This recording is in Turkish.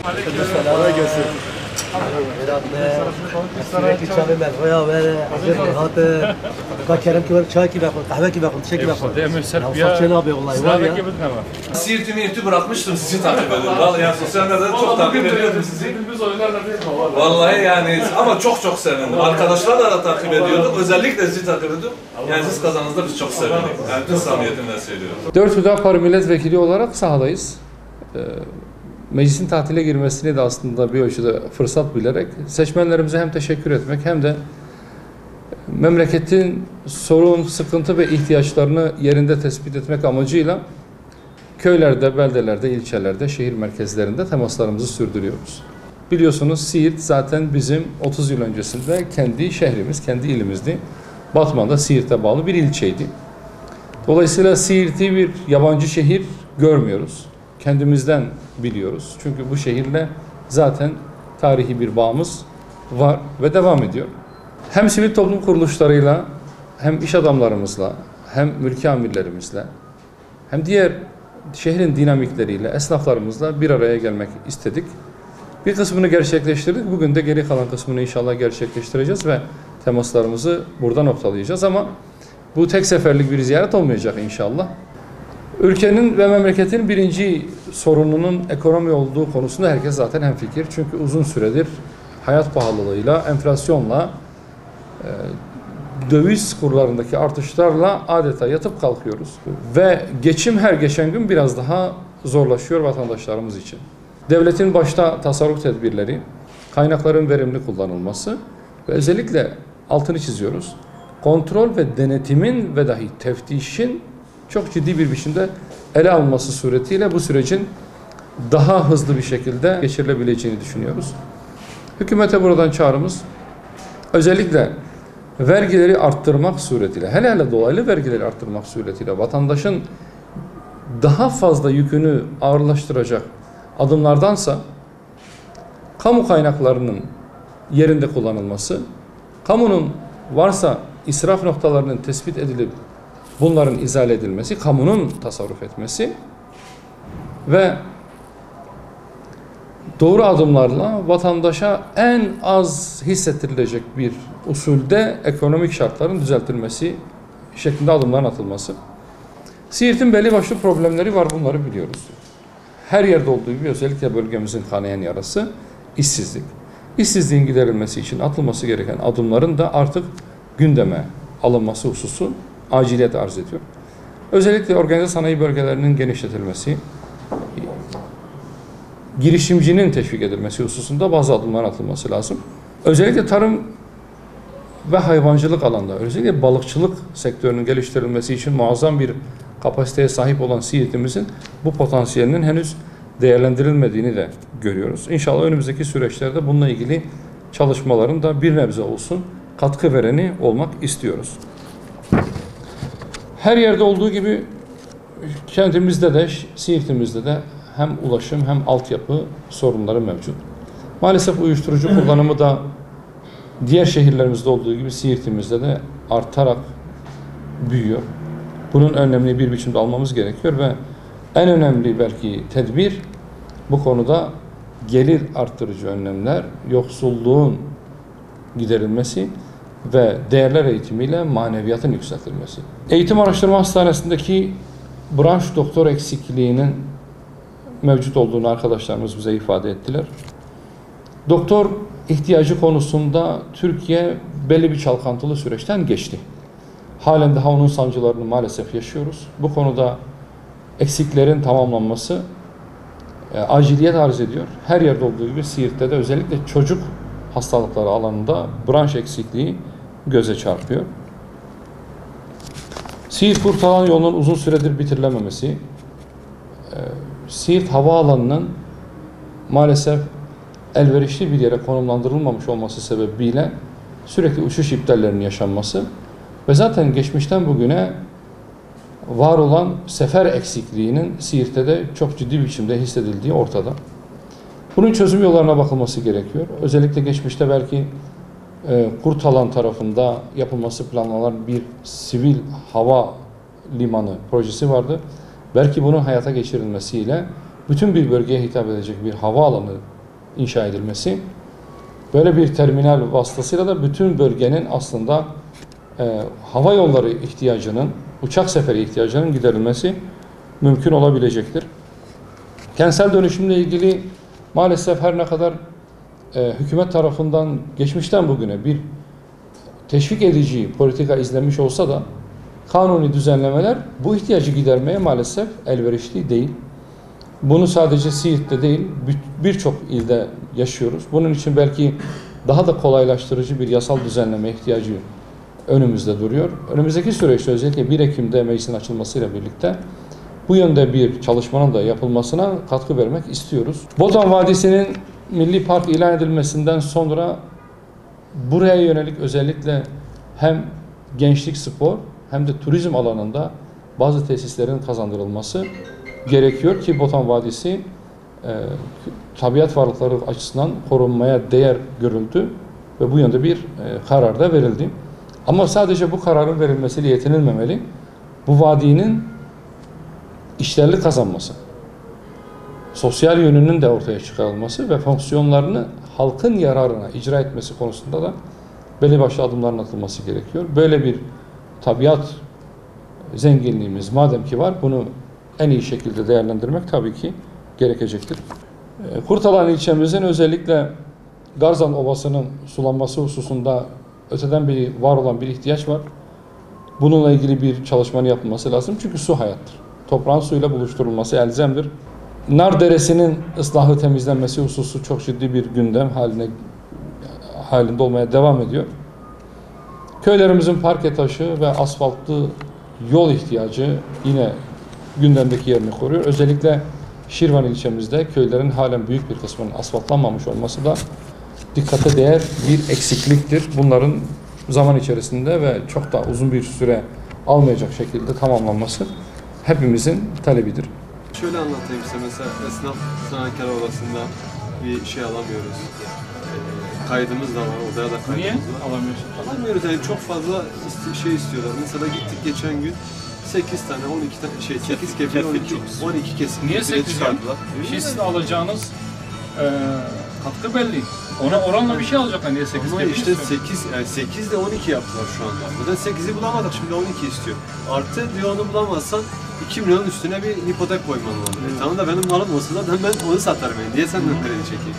Kolay gelsin. sürekli çay ver. Veya ver. Hatı. Kerem ki var, çay ki ver, kahve ki ver, çay ki ver. Saçını abi vallahi var ya. Siirt'i bırakmıştım, sizi takip ediyorum. Vallahi yani sosyal medyada çok takip ediyordum sizi. Biz oynarlar değil mi? Vallahi yani ama çok sevindim. Arkadaşlarla da takip ediyorduk. Özellikle sizi takip ediyorum. Yani siz kazandığınızda biz çok sevindik. Yani bütün samimiyetimle söylüyorum. 4 Hüdapar milletvekili olarak sahadayız. Meclisin tatile girmesini de aslında bir ölçüde fırsat bilerek seçmenlerimize hem teşekkür etmek hem de memleketin sorun, sıkıntı ve ihtiyaçlarını yerinde tespit etmek amacıyla köylerde, beldelerde, ilçelerde, şehir merkezlerinde temaslarımızı sürdürüyoruz. Biliyorsunuz Siirt zaten bizim 30 yıl öncesinde kendi şehrimiz, kendi ilimizdi. Batman'da Siirt'e bağlı bir ilçeydi. Dolayısıyla Siirt'i bir yabancı şehir görmüyoruz. Kendimizden biliyoruz. Çünkü bu şehirle zaten tarihi bir bağımız var ve devam ediyor. Hem sivil toplum kuruluşlarıyla, hem iş adamlarımızla, hem mülki amirlerimizle, hem diğer şehrin dinamikleriyle, esnaflarımızla bir araya gelmek istedik. Bir kısmını gerçekleştirdik. Bugün de geri kalan kısmını inşallah gerçekleştireceğiz ve temaslarımızı burada noktalayacağız ama bu tek seferlik bir ziyaret olmayacak inşallah. Ülkenin ve memleketin birinci sorununun ekonomi olduğu konusunda herkes zaten hemfikir. Çünkü uzun süredir hayat pahalılığıyla, enflasyonla, döviz kurlarındaki artışlarla adeta yatıp kalkıyoruz. Ve geçim her geçen gün biraz daha zorlaşıyor vatandaşlarımız için. Devletin başta tasarruf tedbirleri, kaynakların verimli kullanılması ve özellikle altını çiziyoruz. Kontrol ve denetimin ve dahi teftişin çok ciddi bir biçimde ele alınması suretiyle bu sürecin daha hızlı bir şekilde geçirilebileceğini düşünüyoruz. Hükümete buradan çağrımız özellikle vergileri arttırmak suretiyle, hele dolaylı vergileri arttırmak suretiyle vatandaşın daha fazla yükünü ağırlaştıracak adımlardansa kamu kaynaklarının yerinde kullanılması, kamunun varsa israf noktalarının tespit edilip bunların izale edilmesi, kamunun tasarruf etmesi ve doğru adımlarla vatandaşa en az hissettirilecek bir usulde ekonomik şartların düzeltilmesi şeklinde adımların atılması. Siirt'in belli başlı problemleri var, bunları biliyoruz. Her yerde olduğu gibi özellikle bölgemizin kanayan yarası işsizlik. İşsizliğin giderilmesi için atılması gereken adımların da artık gündeme alınması hususu aciliyet arz ediyor. Özellikle organize sanayi bölgelerinin genişletilmesi, girişimcinin teşvik edilmesi hususunda bazı adımlar atılması lazım. Özellikle tarım ve hayvancılık alanda, özellikle balıkçılık sektörünün geliştirilmesi için muazzam bir kapasiteye sahip olan Siirt'imizin bu potansiyelinin henüz değerlendirilmediğini de görüyoruz. İnşallah önümüzdeki süreçlerde bununla ilgili çalışmaların da bir nebze olsun katkı vereni olmak istiyoruz. Her yerde olduğu gibi kentimizde de, Siirt'imizde de hem ulaşım hem altyapı sorunları mevcut. Maalesef uyuşturucu kullanımı da diğer şehirlerimizde olduğu gibi Siirt'imizde de artarak büyüyor. Bunun önlemini bir biçimde almamız gerekiyor ve en önemli belki tedbir bu konuda gelir arttırıcı önlemler, yoksulluğun giderilmesi ve değerler eğitimiyle maneviyatın yükseltilmesi. Eğitim Araştırma Hastanesi'ndeki branş doktor eksikliğinin mevcut olduğunu arkadaşlarımız bize ifade ettiler. Doktor ihtiyacı konusunda Türkiye belli bir çalkantılı süreçten geçti. Halen daha onun sancılarını maalesef yaşıyoruz. Bu konuda eksiklerin tamamlanması aciliyet arz ediyor. Her yerde olduğu gibi Siirt'te de özellikle çocuk hastalıkları alanında branş eksikliği göze çarpıyor. Siirt-Kurtalan yolunun uzun süredir bitirilememesi, Siirt havaalanının maalesef elverişli bir yere konumlandırılmamış olması sebebiyle sürekli uçuş iptallerinin yaşanması ve zaten geçmişten bugüne var olan sefer eksikliğinin Siirt'te de çok ciddi bir biçimde hissedildiği ortada. Bunun çözüm yollarına bakılması gerekiyor. Özellikle geçmişte belki Kurtalan tarafında yapılması planlanan bir sivil hava limanı projesi vardı. Belki bunun hayata geçirilmesiyle bütün bir bölgeye hitap edecek bir havaalanı inşa edilmesi. Böyle bir terminal vasıtasıyla da bütün bölgenin aslında hava yolları ihtiyacının, uçak seferi ihtiyacının giderilmesi mümkün olabilecektir. Kentsel dönüşümle ilgili maalesef her ne kadar hükümet tarafından geçmişten bugüne bir teşvik edici politika izlenmiş olsa da kanuni düzenlemeler bu ihtiyacı gidermeye maalesef elverişli değil. Bunu sadece Siirt'te değil, birçok ilde yaşıyoruz. Bunun için belki daha da kolaylaştırıcı bir yasal düzenleme ihtiyacı önümüzde duruyor. Önümüzdeki süreçte özellikle 1 Ekim'de meclisin açılmasıyla birlikte bu yönde bir çalışmanın da yapılmasına katkı vermek istiyoruz. Botan Vadisi'nin Milli Park ilan edilmesinden sonra buraya yönelik özellikle hem gençlik spor hem de turizm alanında bazı tesislerin kazandırılması gerekiyor ki Botan Vadisi tabiat varlıkları açısından korunmaya değer görüldü ve bu yönde bir karar da verildi. Ama sadece bu kararın verilmesiyle yetinilmemeli. Bu vadinin işlerli kazanması, sosyal yönünün de ortaya çıkarılması ve fonksiyonlarını halkın yararına icra etmesi konusunda da belli başlı adımların atılması gerekiyor. Böyle bir tabiat zenginliğimiz madem ki var, bunu en iyi şekilde değerlendirmek tabii ki gerekecektir. Kurtalan ilçemizin özellikle Garzan Ovası'nın sulanması hususunda öteden beri var olan bir ihtiyaç var. Bununla ilgili bir çalışmanın yapılması lazım çünkü su hayattır. Toprağın suyla buluşturulması elzemdir. Nar Deresi'nin ıslahı, temizlenmesi hususu çok ciddi bir gündem halinde olmaya devam ediyor. Köylerimizin parke taşı ve asfaltlı yol ihtiyacı yine gündemdeki yerini koruyor. Özellikle Şirvan ilçemizde köylerin halen büyük bir kısmının asfaltlanmamış olması da dikkate değer bir eksikliktir. Bunların zaman içerisinde ve çok da uzun bir süre almayacak şekilde tamamlanması hepimizin talebidir. Şöyle anlatayım size, mesela esnaf sanatkar odasında bir şey alamıyoruz. Kaydımız da var, odaya da kaydımız Niye var. alamıyorsun? Alamıyoruz yani, çok fazla şey istiyorlar. Mesela gittik geçen gün 8 tane 12 tane 8 kefil 12 kesim. Niye 8 çıkardılar? Sizin alacağınız katkı belli. Ona oranla bir şey alacaklar. Niye 8 Ama kefil işte istiyor? 8 de 12 yaptılar şu anda. Buradan 8'i bulamadık, şimdi 12 istiyor. Artı diyor onu bulamazsan 2 milyonun üstüne bir hipotek koyman lazım. Tamam da benim malım olsa da ben onu satarım. Niye senden kredi çekeyim?